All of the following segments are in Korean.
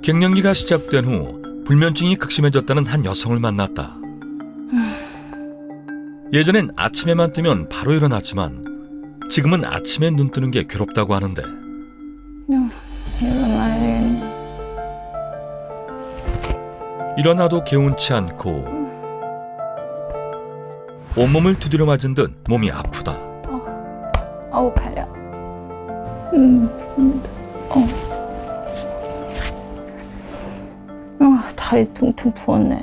갱년기가 시작된 후 불면증이 극심해졌다는 한 여성을 만났다. 예전엔 아침에만 뜨면 바로 일어났지만 지금은 아침에 눈 뜨는 게 괴롭다고 하는데 일어나도 개운치 않고 온몸을 두드려 맞은 듯 몸이 아프다. 아우 발려. 다리 퉁퉁 부었네.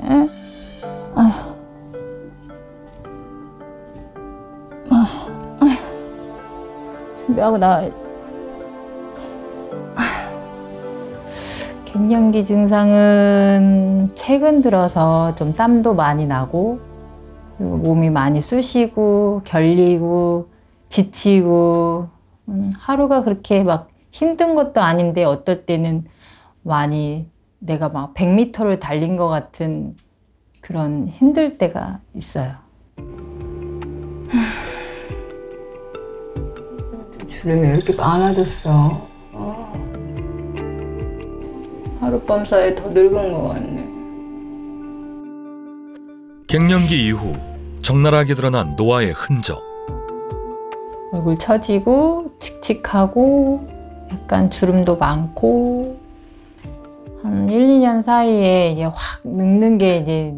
준비하고 나와야지. 갱년기 증상은 최근 들어서 좀 땀도 많이 나고 그리고 몸이 많이 쑤시고 결리고 지치고 하루가 그렇게 막 힘든 것도 아닌데 어떨 때는 많이 내가 막 100m를 달린 것 같은 그런 힘들 때가 있어요. 주름이 왜 이렇게 많아졌어? 하룻밤 사이에 더 늙은 것 같네. 갱년기 이후 적나라하게 드러난 노화의 흔적. 얼굴 처지고 칙칙하고 약간 주름도 많고 한 1, 2년 사이에 이제 확 늙는 게 이제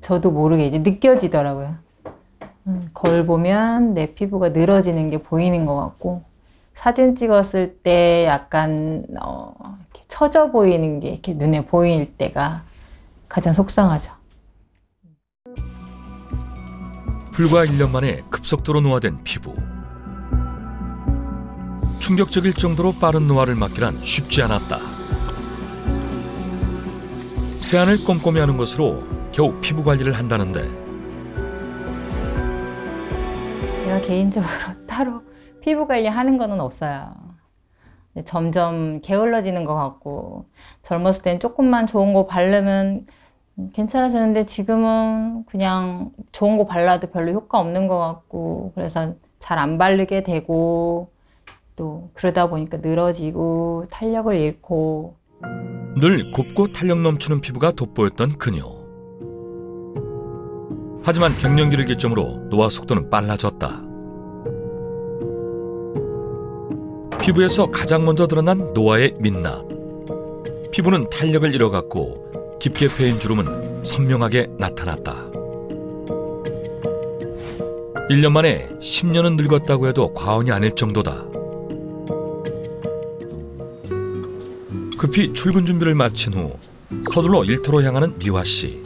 저도 모르게 이제 느껴지더라고요. 거울 보면 내 피부가 늘어지는 게 보이는 것 같고 사진 찍었을 때 약간 이렇게 처져 보이는 게 이렇게 눈에 보일 때가 가장 속상하죠. 불과 1년 만에 급속도로 노화된 피부. 충격적일 정도로 빠른 노화를 막기란 쉽지 않았다. 세안을 꼼꼼히 하는 것으로 겨우 피부 관리를 한다는데 제가 개인적으로 따로 피부 관리하는 거는 없어요. 점점 게을러지는 것 같고 젊었을 땐 조금만 좋은 거 바르면 괜찮아졌는데 지금은 그냥 좋은 거 발라도 별로 효과 없는 것 같고 그래서 잘 안 바르게 되고 또 그러다 보니까 늘어지고 탄력을 잃고 늘 곱고 탄력 넘치는 피부가 돋보였던 그녀. 하지만 갱년기를 기점으로 노화 속도는 빨라졌다. 피부에서 가장 먼저 드러난 노화의 민낯. 피부는 탄력을 잃어갔고 깊게 패인 주름은 선명하게 나타났다. 1년 만에 10년은 늙었다고 해도 과언이 아닐 정도다. 급히 출근 준비를 마친 후 서둘러 일터로 향하는 미화 씨.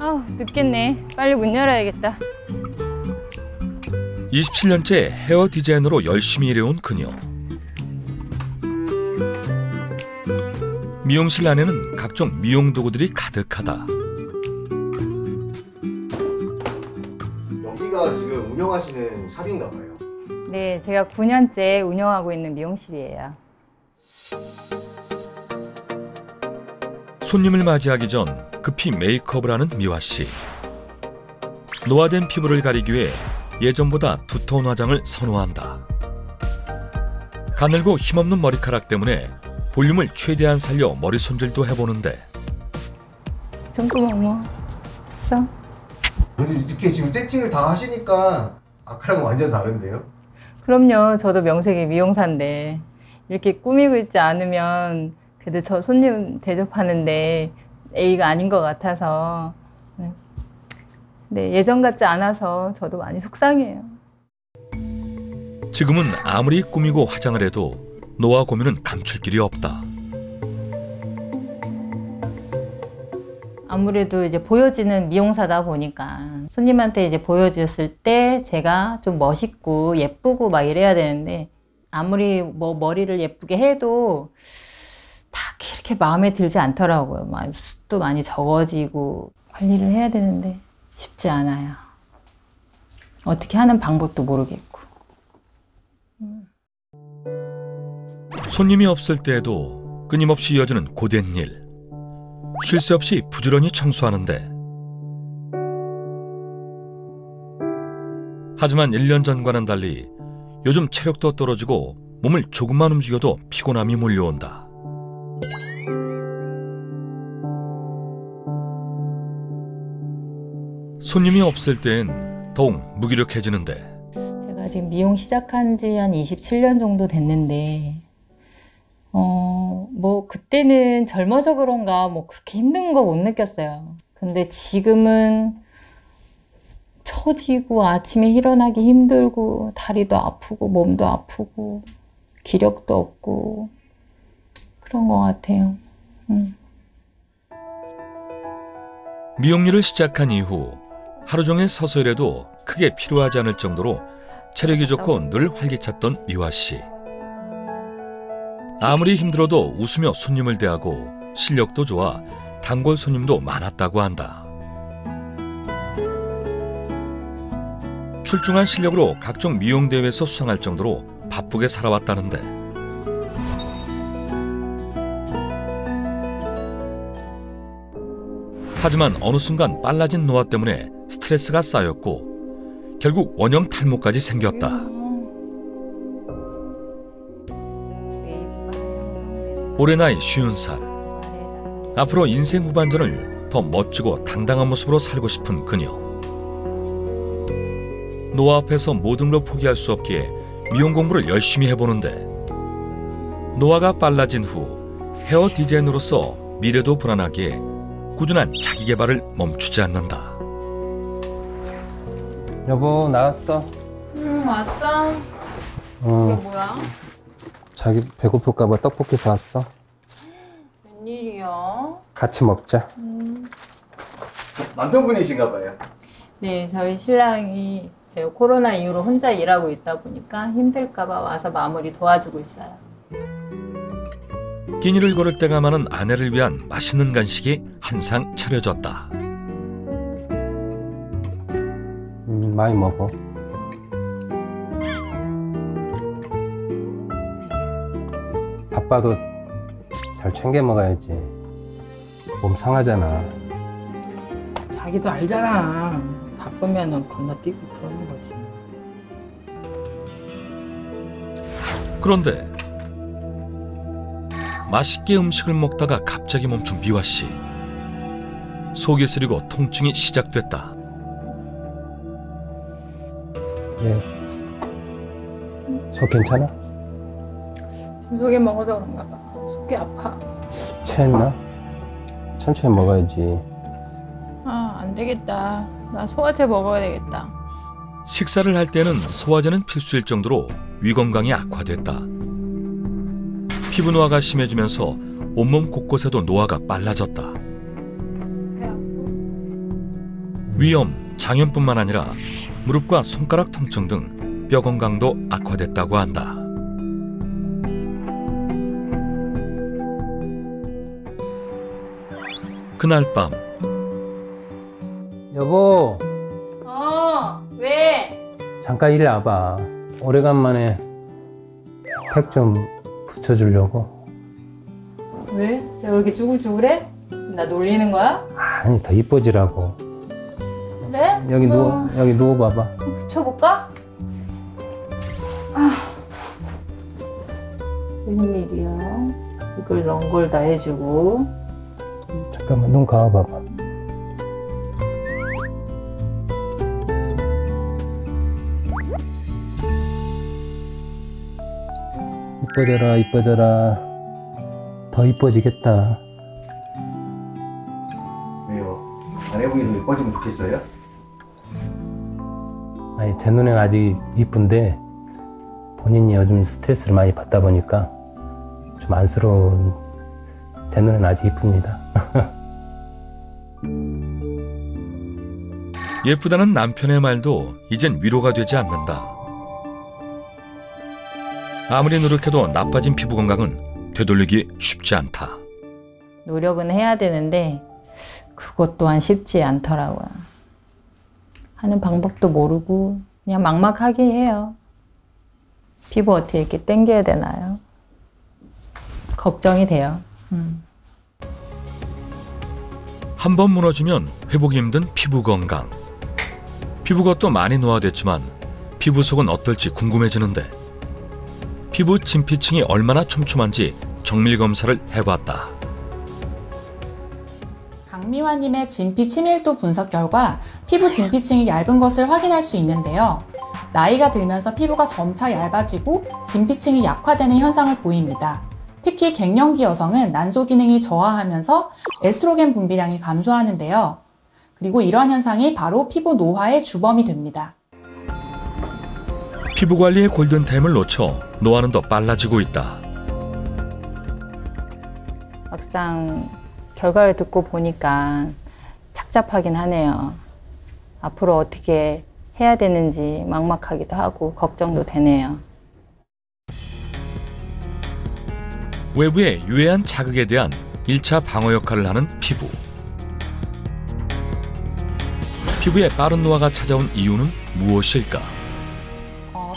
아우 늦겠네. 빨리 문 열어야겠다. 27년째 헤어 디자이너로 열심히 일해온 그녀. 미용실 안에는 각종 미용 도구들이 가득하다. 여기가 지금 운영하시는 샵인가 봐요. 네, 제가 9년째 운영하고 있는 미용실이에요. 손님을 맞이하기 전 급히 메이크업을 하는 미화 씨. 노화된 피부를 가리기 위해 예전보다 두터운 화장을 선호한다. 가늘고 힘없는 머리카락 때문에 볼륨을 최대한 살려 머리 손질도 해보는데 잠깐만 했어? 이렇게 지금 세팅을 다 하시니까 아까랑 완전 다른데요? 그럼요. 저도 명색이 미용사인데 이렇게 꾸미고 있지 않으면 그래도 저 손님 대접하는데 A가 아닌 것 같아서 네, 예전 같지 않아서 저도 많이 속상해요. 지금은 아무리 꾸미고 화장을 해도 노화 고민은 감출 길이 없다. 아무래도 이제 보여지는 미용사다 보니까 손님한테 이제 보여줬을 때 제가 좀 멋있고 예쁘고 막 이래야 되는데 아무리 뭐 머리를 예쁘게 해도 딱히 이렇게 마음에 들지 않더라고요. 막 숱도 많이 적어지고 관리를 해야 되는데 쉽지 않아요. 어떻게 하는 방법도 모르겠고. 손님이 없을 때에도 끊임없이 이어지는 고된 일. 쉴 새 없이 부지런히 청소하는데 하지만 1년 전과는 달리 요즘 체력도 떨어지고 몸을 조금만 움직여도 피곤함이 몰려온다. 손님이 없을 땐 더욱 무기력해지는데 제가 지금 미용 시작한 지 한 27년 정도 됐는데 뭐 그때는 젊어서 그런가 뭐 그렇게 힘든 거 못 느꼈어요. 근데 지금은 처지고 아침에 일어나기 힘들고 다리도 아프고 몸도 아프고 기력도 없고 그런 것 같아요. 미용일을 시작한 이후 하루 종일 서서 일해도 크게 피로하지 않을 정도로 체력이 좋고 늘 활기찼던 미화 씨. 아무리 힘들어도 웃으며 손님을 대하고 실력도 좋아 단골 손님도 많았다고 한다. 출중한 실력으로 각종 미용 대회에서 수상할 정도로 바쁘게 살아왔다는데 하지만 어느 순간 빨라진 노화 때문에 스트레스가 쌓였고 결국 원형 탈모까지 생겼다. 올해 나이 50살. 앞으로 인생 후반전을 더 멋지고 당당한 모습으로 살고 싶은 그녀. 노화 앞에서 모든 걸 포기할 수 없기에 미용 공부를 열심히 해보는데 노화가 빨라진 후 헤어 디자이너로서 미래도 불안하기에 꾸준한 자기 개발을 멈추지 않는다. 여보 나왔어. 왔어. 어, 이게 뭐야? 자기 배고플까봐 떡볶이 사왔어. 웬일이야? 같이 먹자. 남편분이신가 봐요. 네, 저희 신랑이 제가 코로나 이후로 혼자 일하고 있다 보니까 힘들까 봐 와서 마무리 도와주고 있어요. 끼니를 걸을 때가 많은 아내를 위한 맛있는 간식이 항상 차려졌다. 많이 먹어. 바빠도 잘 챙겨 먹어야지. 몸 상하잖아. 자기도 알잖아. 바쁘면 건너뛰고 그러는 거지. 그런데 맛있게 음식을 먹다가 갑자기 멈춘 미화 씨. 속이 쓰리고 통증이 시작됐다. 그래. 속 괜찮아? 속에 먹어서 그런가 봐. 속이 아파. 체했나? 천천히 먹어야지. 아, 안 되겠다. 나 소화제 먹어야 되겠다. 식사를 할 때는 소화제는 필수일 정도로 위 건강이 악화됐다. 피부 노화가 심해지면서 온몸 곳곳에도 노화가 빨라졌다. 위염, 장염뿐만 아니라 무릎과 손가락 통증 등 뼈 건강도 악화됐다고 한다. 그날 밤 여보 왜? 잠깐 이리 와봐. 오래간만에 팩 좀 붙여주려고. 왜? 내가 이렇게 쭈글쭈글해? 나 놀리는 거야? 아니 더 이뻐지라고. 그래? 여기 여기 누워봐봐. 붙여볼까? 웬일이야? 이걸 이런 걸 다 해주고. 잠깐만 눈 감아봐봐. 이뻐져라 이뻐져라. 더 이뻐지겠다. 왜요? 아내분이 더 예뻐지면 좋겠어요? 아니 제 눈엔 아직 이쁜데 본인이 요즘 스트레스를 많이 받다 보니까 좀 안쓰러운. 제 눈엔 아직 이쁩니다. 예쁘다는 남편의 말도 이젠 위로가 되지 않는다. 아무리 노력해도 나빠진 피부 건강은 되돌리기 쉽지 않다. 노력은 해야 되는데 그것 또한 쉽지 않더라고요. 하는 방법도 모르고 그냥 막막하게 해요. 피부 어떻게 이렇게 당겨야 되나요? 걱정이 돼요. 한 번 무너지면 회복이 힘든 피부 건강. 피부가 또 많이 노화됐지만 피부 속은 어떨지 궁금해지는데 피부 진피층이 얼마나 촘촘한지 정밀 검사를 해봤다. 강미화님의 진피 치밀도 분석 결과 피부 진피층이 얇은 것을 확인할 수 있는데요. 나이가 들면서 피부가 점차 얇아지고 진피층이 약화되는 현상을 보입니다. 특히 갱년기 여성은 난소 기능이 저하하면서 에스트로겐 분비량이 감소하는데요. 그리고 이러한 현상이 바로 피부 노화의 주범이 됩니다. 피부 관리의 골든타임을 놓쳐 노화는 더 빨라지고 있다. 막상 결과를 듣고 보니까 착잡하긴 하네요. 앞으로 어떻게 해야 되는지 막막하기도 하고 걱정도 되네요. 외부의 유해한 자극에 대한 1차 방어 역할을 하는 피부. 피부에 빠른 노화가 찾아온 이유는 무엇일까?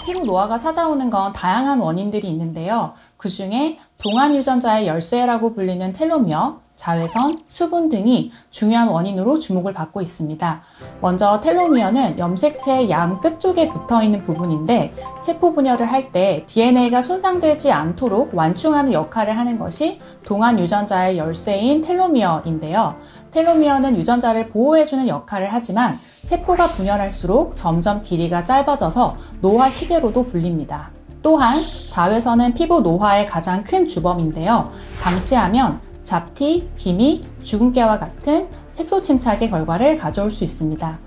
피부 노화가 찾아오는 건 다양한 원인들이 있는데요. 그중에 동안 유전자의 열쇠라고 불리는 텔로미어, 자외선, 수분 등이 중요한 원인으로 주목을 받고 있습니다. 먼저 텔로미어는 염색체의 양 끝쪽에 붙어있는 부분인데 세포 분열을 할 때 DNA가 손상되지 않도록 완충하는 역할을 하는 것이 동안 유전자의 열쇠인 텔로미어인데요. 텔로미어는 유전자를 보호해주는 역할을 하지만 세포가 분열할수록 점점 길이가 짧아져서 노화 시계로도 불립니다. 또한 자외선은 피부 노화의 가장 큰 주범인데요. 방치하면 잡티, 기미, 주근깨와 같은 색소 침착의 결과를 가져올 수 있습니다.